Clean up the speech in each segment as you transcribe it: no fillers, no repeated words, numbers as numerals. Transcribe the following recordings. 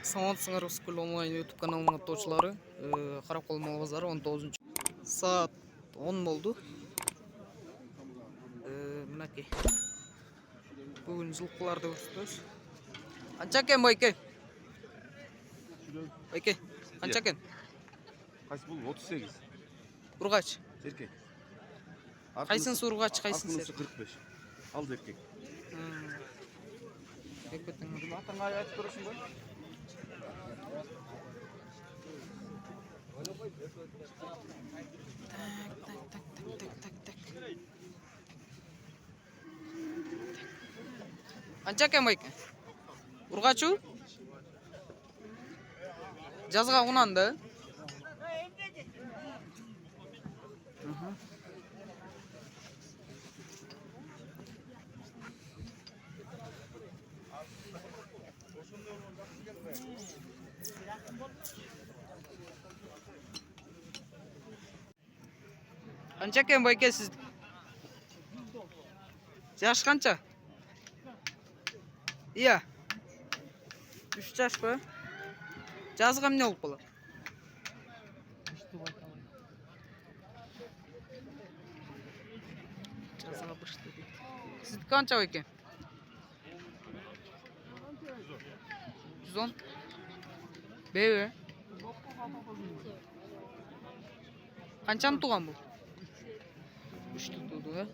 Саламатсыңар Скул онлайн YouTube каналының аттаушылары. Қарақол мал базары 19 саат 10 болды. Мінәке. Бүгін жылқыларды көрсетеміз. Қанша екен байке? Байке, қанша екен? Қайсы бұл? 38. Ұрғач. Еркек. Қайсынсы ұрғач, қайсынсы? 45. Алды еркек. Атаңа айтып тұрасың ба? Қанша екен байке? Ұрғачу? Жазға ұнанды. Қанша екен байке сіз? Жаш қанша? Иә. 3 жаш па? Жазға міне олып болар? Жазға бұрышты дейді. Сіздікі қанша байке? 110? Бейбе? Қаншаны туған бұл? 3 туды, ә?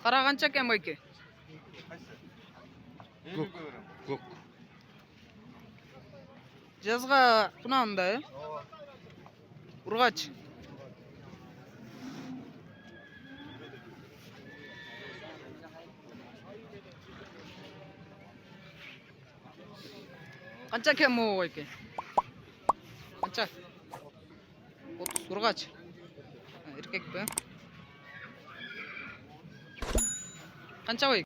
Қара қанша екен байке? Көк. Жазға құнанды, ә? Ұрғач. Қанша екен мұғы байке? Қанша? 30 ұрғач. Еркек бе? Қанша бай?